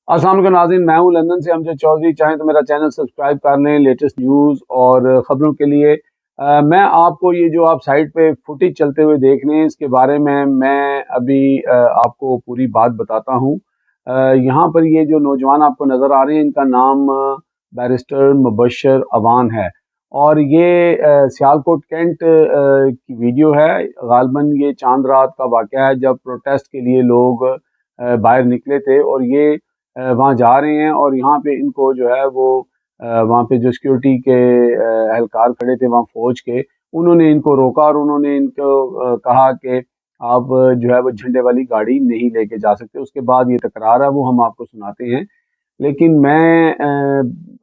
अस्सलाम वालेकुम नाज़रीन, मैं हूं लंदन से अमजद चौधरी। चाहें तो मेरा चैनल सब्सक्राइब कर लें लेटेस्ट न्यूज़ और ख़बरों के लिए। मैं आपको ये जो आप साइट पे फुटेज चलते हुए देख रहे हैं इसके बारे में मैं अभी आपको पूरी बात बताता हूं। यहाँ पर ये जो नौजवान आपको नज़र आ रहे हैं इनका नाम बैरिस्टर मुबशर अवान है और ये सियालकोट कैंट की वीडियो है। गालबन ये चांद रात का वाक़या है जब प्रोटेस्ट के लिए लोग बाहर निकले थे और ये वहाँ जा रहे हैं और यहाँ पे इनको जो है वो वहाँ पे जो सिक्योरिटी के एहलकार खड़े थे वहाँ फौज के, उन्होंने इनको रोका और उन्होंने इनको कहा कि आप जो है वो झंडे वाली गाड़ी नहीं लेके जा सकते। उसके बाद ये तकरार है वो हम आपको सुनाते हैं। लेकिन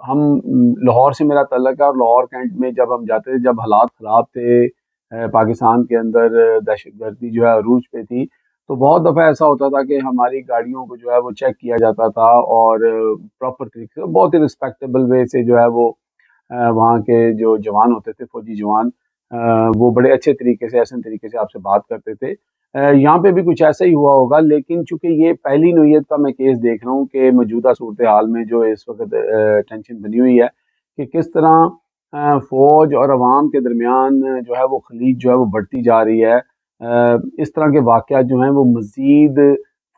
हम लाहौर से मेरा तल्लक है और लाहौर कैंट में जब हम जाते थे, जब हालात ख़राब थे, पाकिस्तान के अंदर दहशतगर्दी जो है अरूज पे थी, तो बहुत दफ़ा ऐसा होता था कि हमारी गाड़ियों को जो है वो चेक किया जाता था और प्रॉपर तरीके से बहुत ही रिस्पेक्टेबल वे से जो है वो वहाँ के जो जवान होते थे, फौजी जवान, वो बड़े अच्छे तरीके से एहसन तरीके से आपसे बात करते थे। यहाँ पे भी कुछ ऐसा ही हुआ होगा, लेकिन चूंकि ये पहली नौयत का मैं केस देख रहा हूँ कि मौजूदा सूरत हाल में जो इस वक्त टेंशन बनी हुई है कि किस तरह फ़ौज और अवाम के दरमियान जो है वो खलीज जो है वो बढ़ती जा रही है। इस तरह के वाक़यात जो हैं वो मज़ीद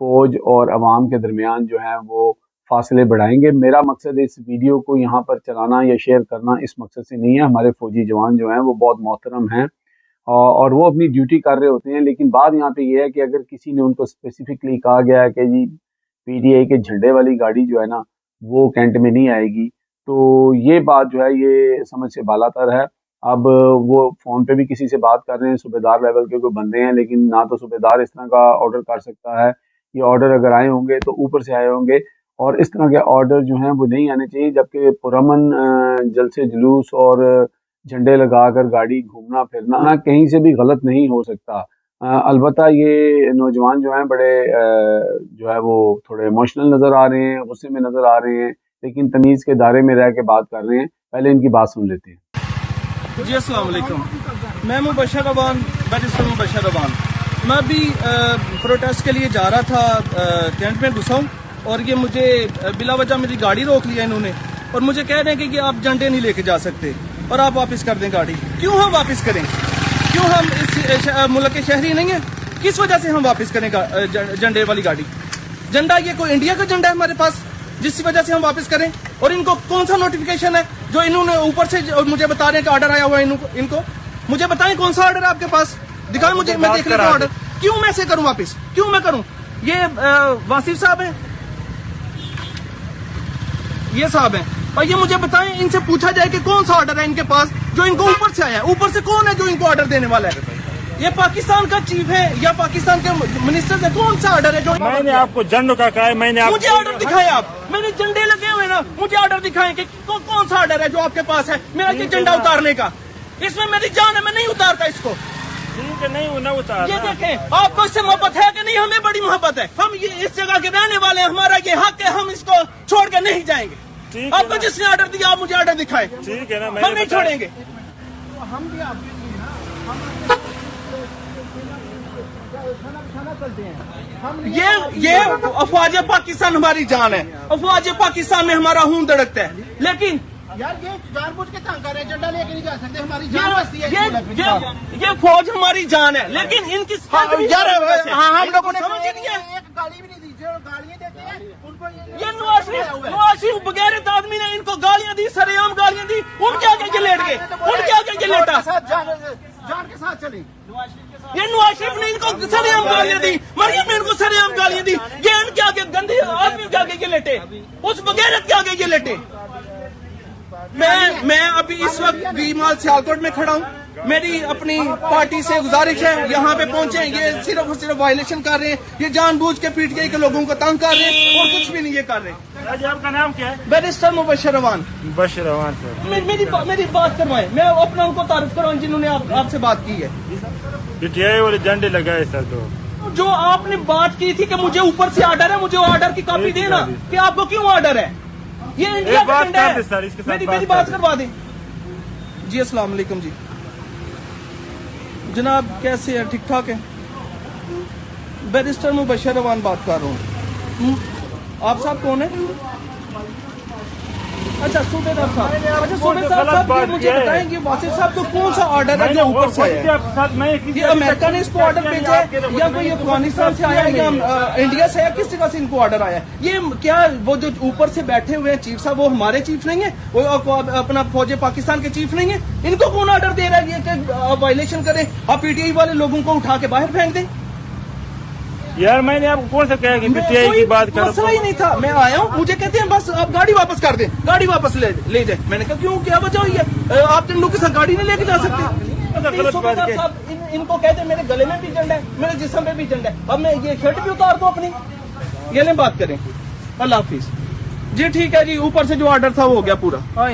फ़ौज और अवाम के दरमियान जो हैं वो फासले बढ़ाएंगे। मेरा मकसद इस वीडियो को यहाँ पर चलाना या शेयर करना इस मकसद से नहीं है। हमारे फ़ौजी जवान जो हैं वो बहुत मोहतरम हैं और वो अपनी ड्यूटी कर रहे होते हैं, लेकिन बात यहाँ पे ये है कि अगर किसी ने उनको स्पेसिफिकली कहा गया है कि जी पीटीआई के झंडे वाली गाड़ी जो है ना वो कैंट में नहीं आएगी, तो ये बात जो है ये समझ से बालातर है। अब वो फ़ोन पे भी किसी से बात कर रहे हैं, सूबेदार लेवल के कोई बंदे हैं, लेकिन ना तो सूबेदार इस तरह का ऑर्डर कर सकता है। ये ऑर्डर अगर आए होंगे तो ऊपर से आए होंगे और इस तरह के ऑर्डर जो हैं वो नहीं आने चाहिए, जबकि पुरअमन जलसे जुलूस और झंडे लगाकर गाड़ी घूमना फिरना ना कहीं से भी गलत नहीं हो सकता। अलबत्ता ये नौजवान जो हैं बड़े जो है वो थोड़े इमोशनल नज़र आ रहे हैं, गुस्से में नज़र आ रहे हैं, लेकिन तमीज़ के दायरे में रह के बात कर रहे हैं। पहले इनकी बात सुन लेते हैं। जी अस्सलाम वालेकुम, मैं मुबशर अवान, बैरिस्टर मुबशर अवान। मैं अभी प्रोटेस्ट के लिए जा रहा था, कैंट में घुसा हूँ और ये मुझे बिला वजह मेरी गाड़ी रोक लिया इन्होंने और मुझे कह रहे हैं कि आप झंडे नहीं लेके जा सकते और आप वापस कर दें गाड़ी। क्यों हम वापस करें? क्यों हम इस मुल्क के शहरी नहीं हैं? किस वजह से हम वापस करें झंडे वाली गाड़ी? झंडा ये कोई इंडिया का झंडा है हमारे पास जिसकी वजह से हम वापस करें? और इनको कौन सा नोटिफिकेशन है जो इन्होंने ऊपर से मुझे बता रहे हैं कि ऑर्डर आया हुआ है इनको? मुझे बताएं कौन सा ऑर्डर है आपके पास, दिखाएं मुझे, मैं देख लेता हूं ऑर्डर। क्यों मैं से करूं वापस? क्यों मैं करूं? ये वासिफ साहब हैं, ये साहब हैं, और ये मुझे बताएं, इनसे पूछा जाए कि कौन सा ऑर्डर है इनके पास जो इनको ऊपर से आया है। ऊपर से कौन है जो इनको ऑर्डर देने वाला है? ये पाकिस्तान का चीफ है या पाकिस्तान के मिनिस्टर है? कौन सा ऑर्डर है जो मैंने आपको झंडों का कहा है? मुझे ऑर्डर दिखाए आप, मेरे झंडे लगे हुए ना, मुझे ऑर्डर दिखाएं कि कौन सा ऑर्डर है जो आपके पास है मेरा ये झंडा उतारने का। इसमें मेरी जान है, मैं नहीं उतारता इसको। ठीक है, नहीं ना उतार। ये देखें, आपको इससे मोहब्बत है कि नहीं? हमें बड़ी मोहब्बत है, हम ये इस जगह के रहने वाले हैं, हमारा ये हक है, हम इसको छोड़ के नहीं जाएंगे। आपको जिसने ऑर्डर दिया आप मुझे ऑर्डर दिखाएं। ठीक है ना, हम नहीं छोड़ेंगे। हम भी आप ये अफवाज पाकिस्तान हमारी जान है, अफवाज पाकिस्तान में हमारा खून धड़कता है, लेकिन यार ये जानबूझ के तंग कर रहे हैं, झंडा लेके नहीं जा सकते, हमारी जान बसती है। ये फौज हमारी जान है, लेकिन इनकी यार हम लोगों ने समझ नहीं है, एक गाली भी नहीं दी, जो गालियां देते हैं उनको ये नवाज शरीफ बगैरत आदमी ने इनको गालियां दी, सरेआम गालियां दी, उनके आगे ये लेट गए, उनके आगे ये लेटा। जान के साथ चली। ये नवाज शरीफ ने इनको सरेआम गालियां दी, मरियम ने इनको सरेआम गालियां दी, ये इनके आगे गंदे आदमी के आगे ये लेटे, उस बगैरत के आगे ये लेटे। मैं अभी इस वक्त बीमाल सियालकोट में खड़ा हूँ। मेरी अपनी पार्टी से गुजारिश है, यहाँ पे पहुंचे, ये सिर्फ और सिर्फ वायलेशन कर रहे हैं, ये जानबूझ के पीटीआई के लोगों को तंग कर रहे हैं और कुछ भी नहीं ये कर रहे। आपका नाम क्या है? बैरिस्टर मुबशर अवान। मुबशर अवान सर, मेरी बात करवाएं, मैं अपना उनको तारीफ करवाऊं जिन्होंने आपसे बात की है। पीटीआई वाले झंडे लगाए सर, तो जो आपने बात की थी कि मुझे ऊपर से ऑर्डर है, मुझे ऑर्डर की कॉपी देना कि आपको क्यों ऑर्डर है। ये इंडिया का झंडा है सर, इसके साथ मेरी बात करवा दें। जी अस्सलाम वालेकुम जी जनाब, कैसे हैं? ठीक ठाक है? बैरिस्टर मुबशर अवान बात कर रहा हूँ। آپ صاحب کون ہیں؟ اچھا صوبیدار صاحب، اچھا صوبیدار صاحب یہ مجھے بتائیں گے واصف صاحب تو کون سا آرڈر ہے جو اوپر سے آیا ہے؟ یہ امریکہ نے اس کو آرڈر بھیجا ہے یا کوئی افغانستان سے آیا ہے یا انڈیا سے آیا، کس جگہ سے ان کو آرڈر آیا ہے؟ یہ کیا وہ جو اوپر سے بیٹھے ہوئے ہیں چیف صاحب وہ ہمارے چیف نہیں ہیں؟ وہ اپنا فوج پاکستان کے چیف نہیں ہیں؟ ان کو کون آرڈر دے رہا ہے یہ کہ آپ وائلیشن کریں، آپ پی ٹی آئی والے لوگوں کو اٹھا کے باہر پھینک دیں؟ یار میں نے آپ کو کون سا کہا کہ پی ٹی آئی کی بات کرو؟ مسئلہ ہی نہیں تھا، میں آیا ہوں، مجھے کہتے ہیں بس آپ گاڑی واپس کر دیں، گاڑی واپس لے جائیں۔ میں نے کہا کیوں، کیا وجہ ہوئی ہے؟ آپ ان لوگ کے ساتھ گاڑی نہیں لے کے جا سکتے؟ ان کو کہتے ہیں میرے گلے میں بھی جنڈا ہے، میرے جسم پہ بھی جنڈا ہے، اب میں یہ شرٹ بھی اتار دوں اپنی؟ یہ لیں بات کریں، اللہ حافظ جی، ٹھیک ہے جی، اوپر سے جو آرڈر تھا وہ ہو گیا پورا،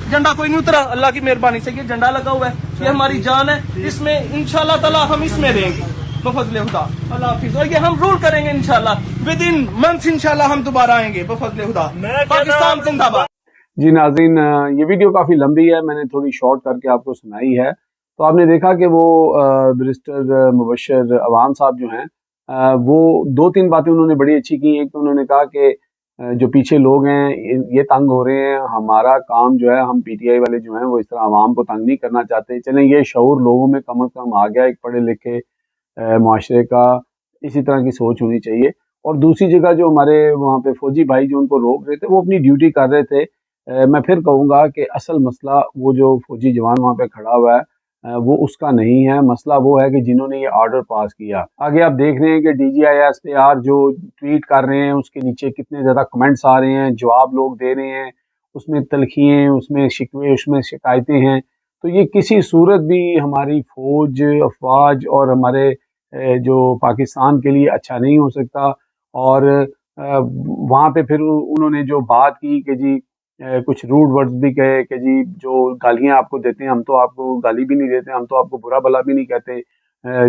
جھنڈا کوئی نہیں اترا، اللہ کی مہربانی سے یہ جھنڈا لگا ہوا ہے، یہ ہماری جان ہے، اس میں انشاءاللہ تعالی ہم اس میں رہیں گے بفضل خدا، اللہ حافظ، اور یہ ہم رول کریں گے انشاءاللہ، ود ان منتھ انشاءاللہ ہم دوبارہ آئیں گے بفضل خدا، پاکستان زندہ باد۔ جی ناظرین، یہ ویڈیو کافی لمبی ہے، میں نے تھوڑی شارٹ کر کے آپ کو سنائی ہے۔ تو آپ نے دیکھا کہ وہ بیرسٹر مبشر عوان صاحب جو ہیں وہ دو تین باتیں انہوں نے بڑی اچھی کی۔ ایک تو انہوں نے کہا کہ جو پیچھے لوگ ہیں یہ تنگ ہو رہے ہیں، ہمارا کام جو ہے، ہم پی ٹی آئی والے جو ہیں وہ اس طرح عوام کو تنگ نہیں کرنا چاہتے، چلیں یہ شعور لوگوں میں کم از کم آ گیا، ایک پڑھے لکھے معاشرے کا اسی طرح کی سوچ ہونی چاہیے۔ اور دوسری جگہ جو ہمارے وہاں پہ فوجی بھائی جو ان کو روک رہے تھے وہ اپنی ڈیوٹی کر رہے تھے۔ میں پھر کہوں گا کہ اصل مسئلہ وہ جو فوجی جوان وہاں پہ کھڑا ہوا ہے وہ اس کا نہیں ہے، مسئلہ وہ ہے کہ جنہوں نے یہ آرڈر پاس کیا۔ آگے آپ دیکھ رہے ہیں کہ ڈی جی آئی ایس پہ آر جو ٹویٹ کر رہے ہیں اس کے نیچے کتنے زیادہ کمنٹس آ رہے ہیں، جواب لوگ دے رہے ہیں، اس میں تلخییں، اس میں شکوے، اس میں شکایتیں ہیں۔ تو یہ کسی صورت بھی ہماری فوج، افواج اور ہمارے جو پاکستان کے لیے اچھا نہیں ہو سکتا۔ اور وہاں پہ پھر انہوں نے جو بات کی کہ جی کچھ روڈ ورڈز بھی کہے کہ جی جو گالیاں آپ کو دیتے ہیں ہم تو آپ کو گالی بھی نہیں دیتے، ہم تو آپ کو برا بھلا بھی نہیں کہتے۔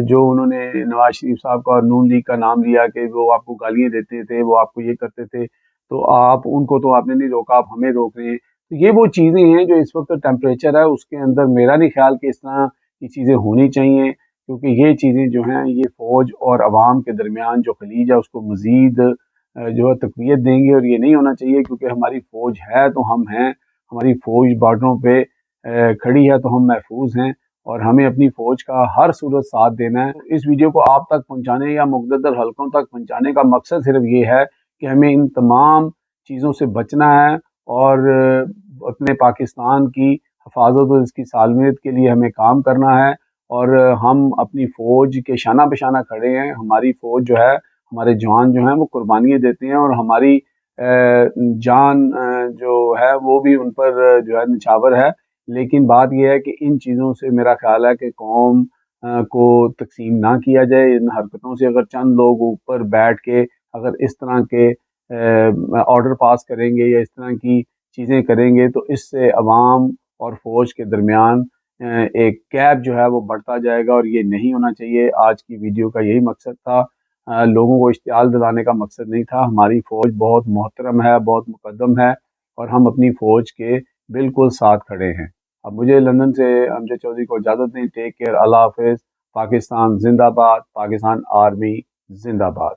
جو انہوں نے نواز شریف صاحب کا اور نون لیگ کا نام لیا کہ وہ آپ کو گالیاں دیتے تھے، وہ آپ کو یہ کرتے تھے، تو آپ ان کو تو آپ نے نہیں روکا، آپ ہمیں روک رہے ہیں۔ تو یہ وہ چیزیں ہیں جو اس وقت ٹیمپریچر ہے اس کے اندر میرا نہیں خیال کہ اس طرح کی چیزیں ہونی چاہیے، کیونکہ یہ چیزیں جو ہیں یہ فوج اور عوام کے درمیان جو خلیج ہے اس کو مزید جو ہے تقویت دیں گے، اور یہ نہیں ہونا چاہیے کیونکہ ہماری فوج ہے تو ہم ہیں، ہماری فوج بارڈروں پہ کھڑی ہے تو ہم محفوظ ہیں، اور ہمیں اپنی فوج کا ہر صورت ساتھ دینا ہے۔ اس ویڈیو کو آپ تک پہنچانے یا مقتدر حلقوں تک پہنچانے کا مقصد صرف یہ ہے کہ ہمیں ان تمام چیزوں سے بچنا ہے اور اپنے پاکستان کی حفاظت اور اس کی سالمیت کے لیے ہمیں کام کرنا ہے، اور ہم اپنی فوج کے شانہ بشانہ کھڑے ہیں۔ ہماری فوج جو ہے، ہمارے جوان جو ہیں وہ قربانیاں دیتے ہیں، اور ہماری جان جو ہے وہ بھی ان پر جو ہے نچھاور ہے۔ لیکن بات یہ ہے کہ ان چیزوں سے میرا خیال ہے کہ قوم کو تقسیم نہ کیا جائے۔ ان حرکتوں سے اگر چند لوگ اوپر بیٹھ کے اگر اس طرح کے آرڈر پاس کریں گے یا اس طرح کی چیزیں کریں گے تو اس سے عوام اور فوج کے درمیان ایک گیپ جو ہے وہ بڑھتا جائے گا، اور یہ نہیں ہونا چاہیے۔ آج کی ویڈیو کا یہی مقصد تھا، لوگوں کو اشتعال دلانے کا مقصد نہیں تھا۔ ہماری فوج بہت محترم ہے، بہت مقدم ہے، اور ہم اپنی فوج کے بالکل ساتھ کھڑے ہیں۔ اب مجھے لندن سے امجد چودھری کو اجازت دیں۔ ٹیک کیئر، اللہ حافظ۔ پاکستان زندہ باد، پاکستان آرمی زندہ باد۔